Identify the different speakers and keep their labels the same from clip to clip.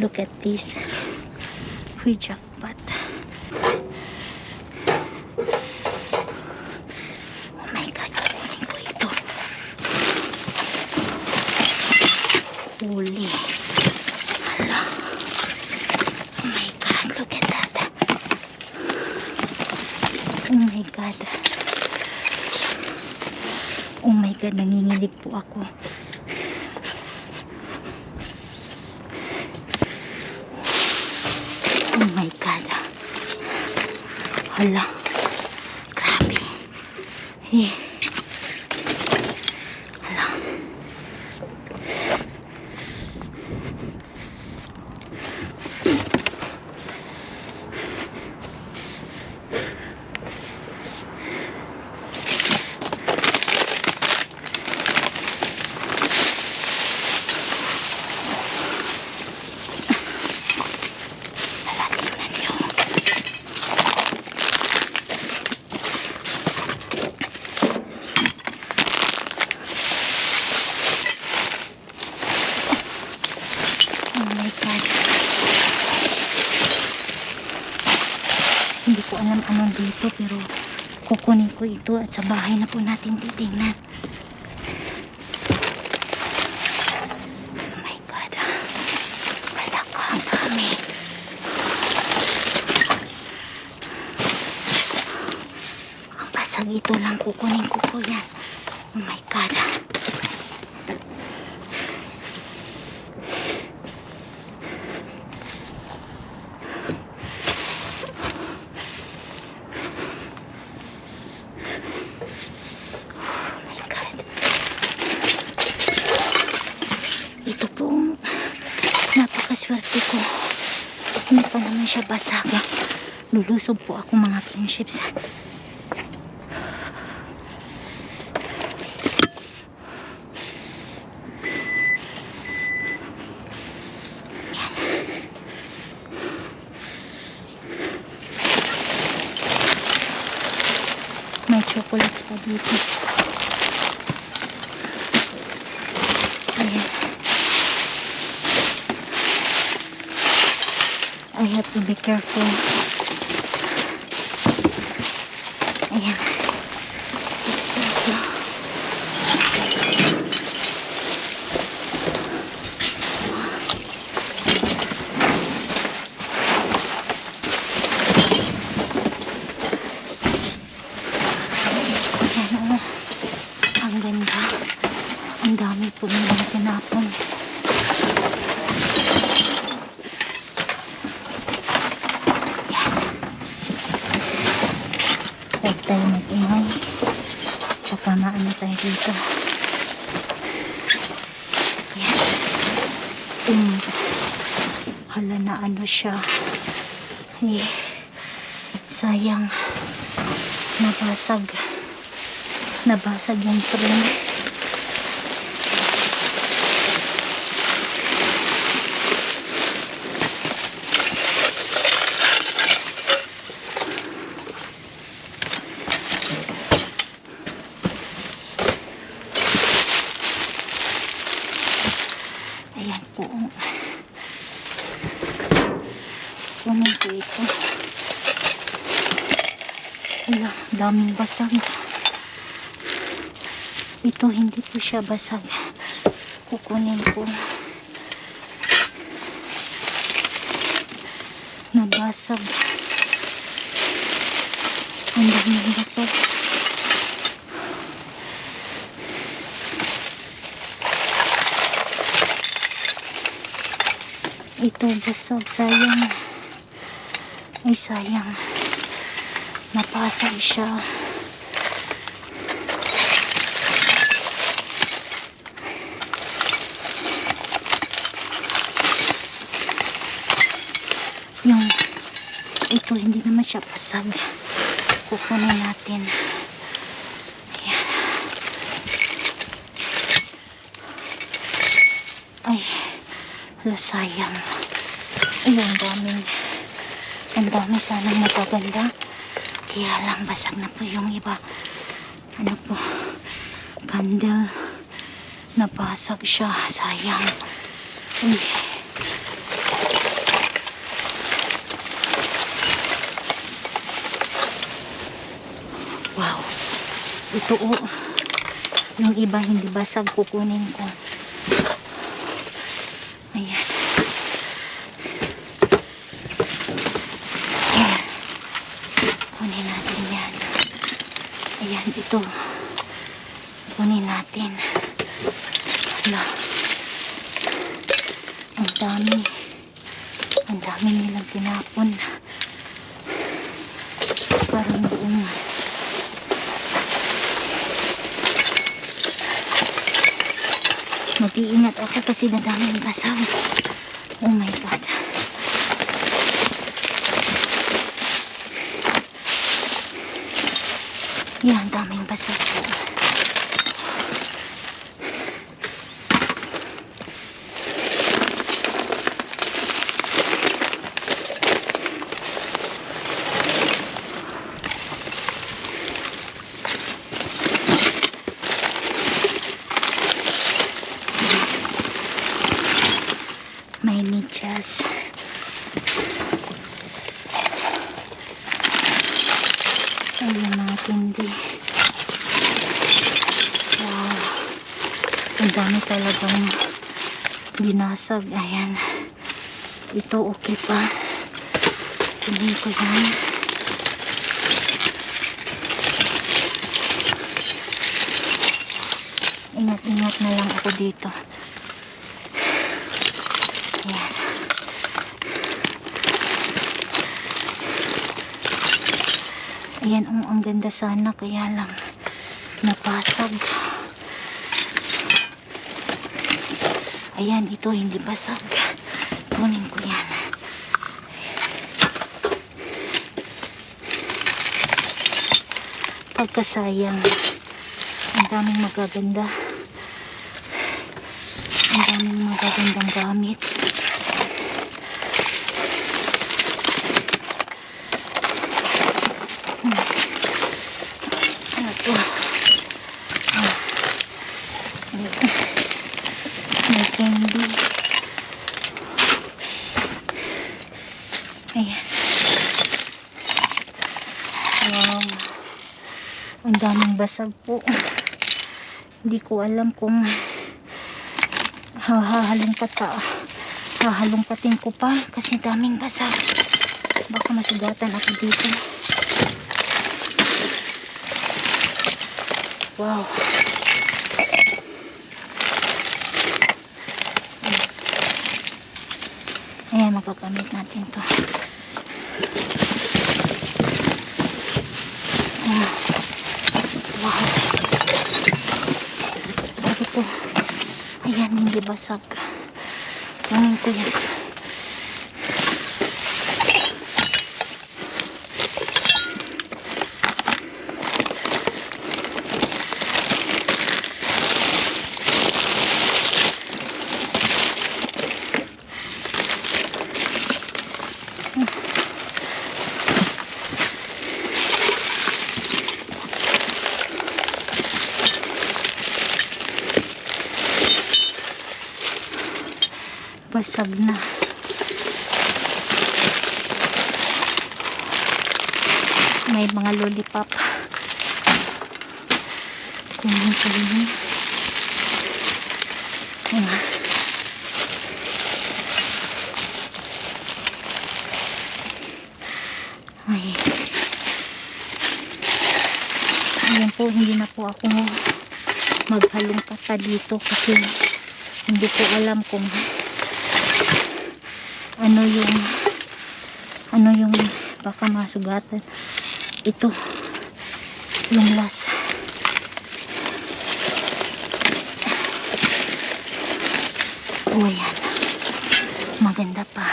Speaker 1: Look at this. We jackpot. Oh my God, kukunin ko ito. Huli. Hala. Oh my God, look at that. Oh my God. Oh my God, nanginginig po ako. Oh my God. Hala. Grabe. Eh. Hala. Hindi ko alam anong dito, pero kukunin ko ito at sa bahay na po natin titingnan. Oh my God. Wala ka ang dami. Ang basag ito lang, kukunin ko po yan. Oh my God. Ito po, napakaswerte ko. Hindi pa naman siya basag. Lulusob po ako mga friendships. Yan. May chocolates pa dito. Ayan. I have to be careful. Ayan. Ito. Ayan, oh. Ang ganda. Ang dami po nilang tinapon. Huwag tayo mag-ingay. Baka maano tayo dito. Ayan. Hala na ano siya. Eh, sayang. Nabasag. Nabasag yung frame. Ayan po. Kunin ko ito. Wala, daming basag. Ito hindi po siya basag. Kukunin ko. Nabasag. Ang daming basag. Ito basag, sayang. Ay sayang. Napasag siya. Yung ito hindi naman siya pasag. Kukunin natin. Ayan. Ay, sayang. Ay, ang dami sanang magaganda. Kaya lang basag na po yung iba. Ano po, candle. Napasag siya. Sayang. Uy. Ito yung iba hindi basag, kukunin ko. Ayan. Ayan. Kunin natin yan. Ayan, ito. Kunin natin. Hala. Ang dami. Ang dami nilang tinapon. Parang buong. Mag-iingat ako kasi nadaming basag. Oh my God. Yan, daming basag po. May nichas. Ayan mga tindi. Wow. Ang dami talagang binasag. Ayan. Ito okay pa. Kunin ko yan. Ingat-ingat na lang ako dito. Ayan. Ayan, ang ganda sana, kaya lang napasag. Ayan, ito hindi basag. Kunin ko yan. Pagkasayang. Ang daming magaganda. Ang daming magagandang gamit. Ano to? May candy. Ayan. Wow. Ang daming basag po. Hindi ko alam kung hahalumpatin ko pa kasi daming basag. Baka masugatan ako dito. Wow. Ayan, magagamit natin to. Wow. Bago to. Ayan, hindi basag. Kunin ko yan. Basag na. May mga lollipop. Kunin ko yun. Ayan. Ay. Ayan po, hindi na po ako maghalongkat pa dito kasi hindi ko alam kung ano yung baka masugatan. Ito yung last. Oh, ayan, maganda pa.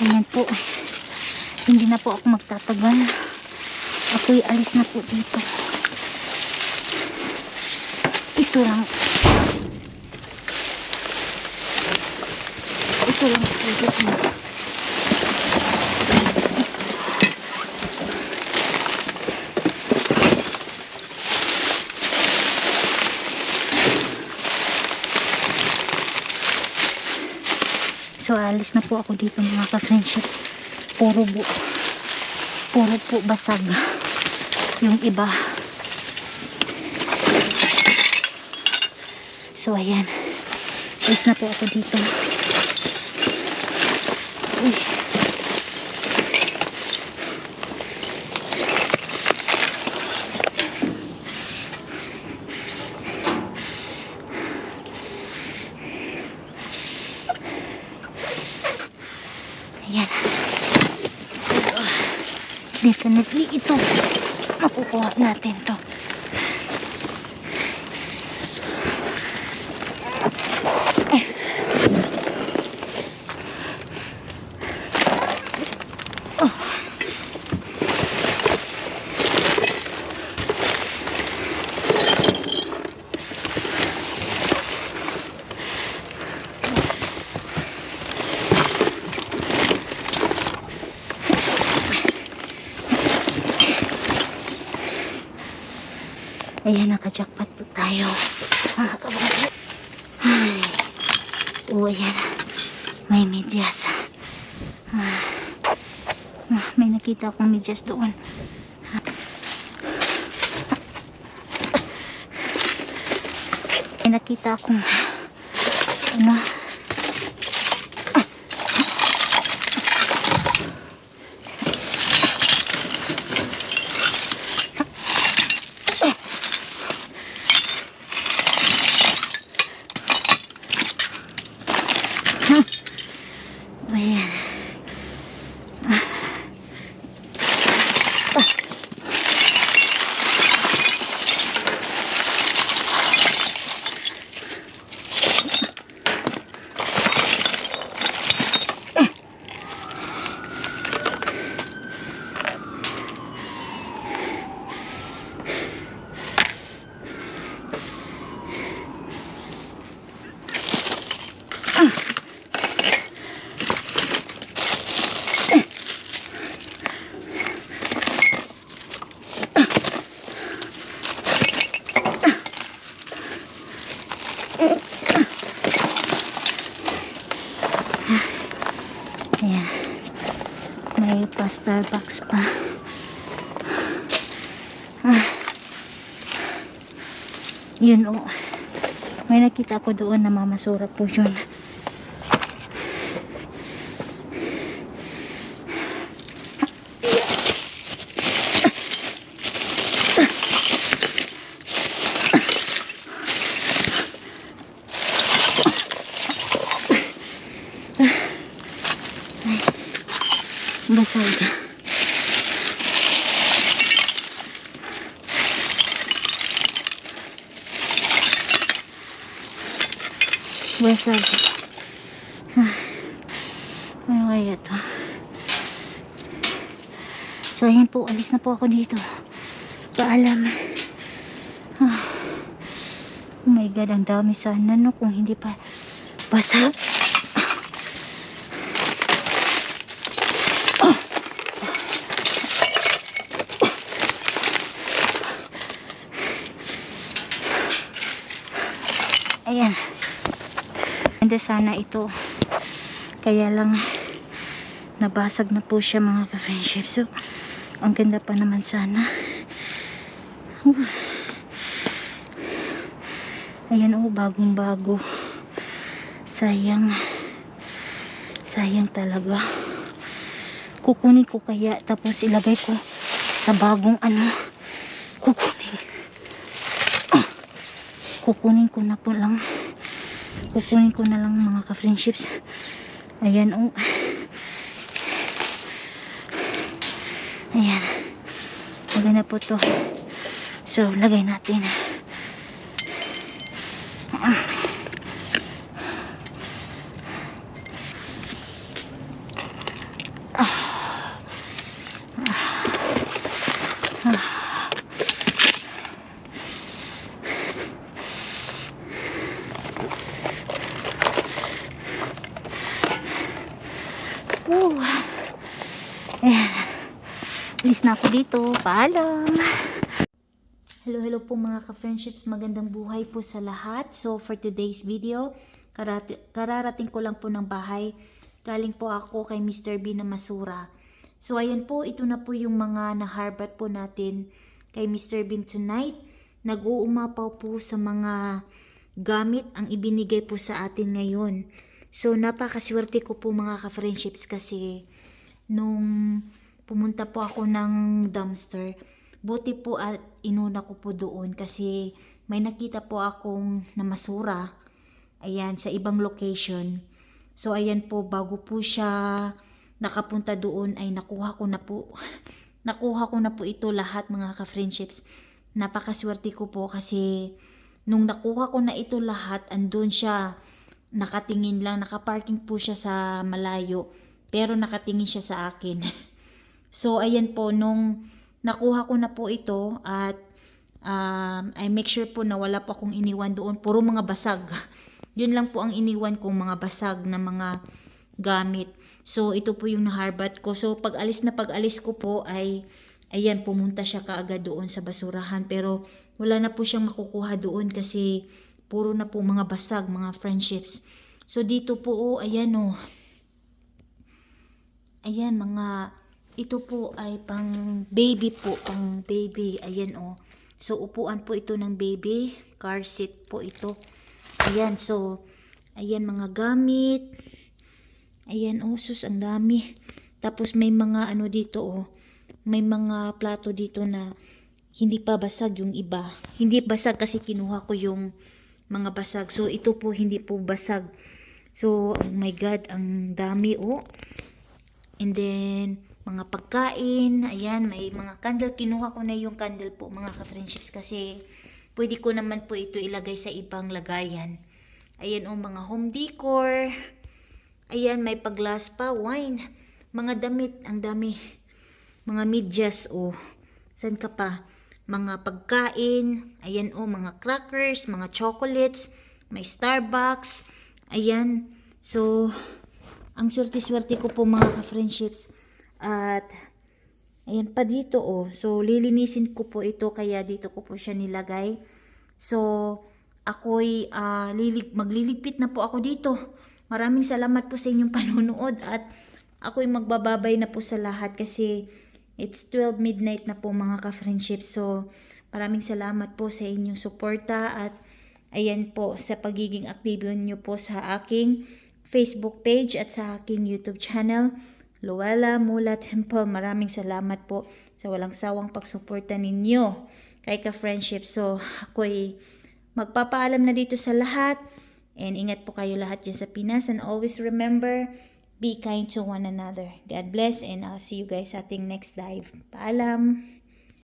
Speaker 1: Ayan po, hindi na po ako magtatagal. Ako'y alis na po dito. Ito lang. Ito lang po. So, alis na po ako dito mga ka-friendship. Puro po basag. Yung iba. So, ayan. Alis na po ako dito. Uy. Ayan. Definitely ito. Makukuha natin to. Ayan, naka-jackpot po tayo. Mga kabukid. Ay. Oo, ayan. May medyas. May nakita akong medyas doon. May nakita akong ano. Ayan. Ayan. May pa-Starbucks pa. Yun o. May nakita ko doon na mamasura po yun. Basag. Basag. Ano kaya ito? So ayan po, alis na po ako dito. Paalam. Oh my God, ang dami sana no kung hindi pa basag. Ayan. Ganda sana ito. Kaya lang nabasag na po siya mga ka-friendship. So, ang ganda pa naman sana. Ayan o, bagong bago. Sayang. Sayang talaga. Kukunin ko kaya tapos ilagay ko sa bagong ano. Kukunin ko na po lang. Kukunin ko na lang mga ka-friendships. Ayan o. Ayan. Lagay na po to. So, lagay natin. dito. Paalam! Hello po mga ka-friendships, magandang buhay po sa lahat. So for today's video, kararating ko lang po ng bahay. Galing po ako kay Mr. B na Masura. So ayan po, ito na po yung mga naharbat po natin kay Mr. B tonight. Nag-uumapaw po sa mga gamit ang ibinigay po sa atin ngayon. So napakaswerte ko po mga ka-friendships kasi nung pumunta po ako ng dumpster, buti po at inuna ko po doon kasi may nakita po akong namasura. Ayan, sa ibang location. So ayan po, bago po siya nakapunta doon ay nakuha ko na po. Nakuha ko na po ito lahat mga ka-friendships. Napakaswerte ko po kasi nung nakuha ko na ito lahat, andun siya. Nakatingin lang, nakaparking po siya sa malayo. Pero nakatingin siya sa akin. So ayan po, nung nakuha ko na po ito at I make sure po na wala pa akong iniwan doon. Puro mga basag. Yun lang po ang iniwan kong mga basag na mga gamit. So ito po yung naharbat ko. So pag alis ko po ay ayan, pumunta siya kaagad doon sa basurahan. Pero wala na po siyang makukuha doon kasi puro na po mga basag, mga friendships. So dito po, ayan o. Ayan, ito po ay pang baby po, pang baby. Ayan o. So upuan po ito ng baby. Car seat po ito. Ayan, so ayan mga gamit. Ayan o, sus, ang dami. Tapos may mga ano dito o. May mga plato dito na hindi pa basag yung iba. Hindi basag kasi kinuha ko yung mga basag. So ito po hindi po basag. So oh my God, ang dami o. And then mga pagkain, ayan, may mga candle. Kinuha ko na yung candle po mga ka-friendships kasi pwede ko naman po ito ilagay sa ibang lagayan. Ayan o, mga home decor. Ayan, may paglas pa, wine. Mga damit, ang dami. Mga medyas o. San ka pa? Mga pagkain. Ayan o, mga crackers, mga chocolates. May Starbucks. Ayan. So, ang swerte-swerte ko po mga ka-friendships. At ayan pa dito oh. So lilinisin ko po ito kaya dito ko po siya nilagay. So ako'y magliligpit na po ako dito. Maraming salamat po sa inyong panunood at ako'y magbababay na po sa lahat kasi it's 12 midnight na po mga ka-friendships. So maraming salamat po sa inyong suporta at ayan po sa pagiging aktibo nyo po sa aking Facebook page at sa aking YouTube channel. Luella Mula Temple, maraming salamat po sa walang sawang pagsuporta ninyo kay ka-friendship. So, ako'y magpapaalam na dito sa lahat and ingat po kayo lahat dyan sa Pinas and always remember, be kind to one another. God bless and I'll see you guys sa ating next live. Paalam!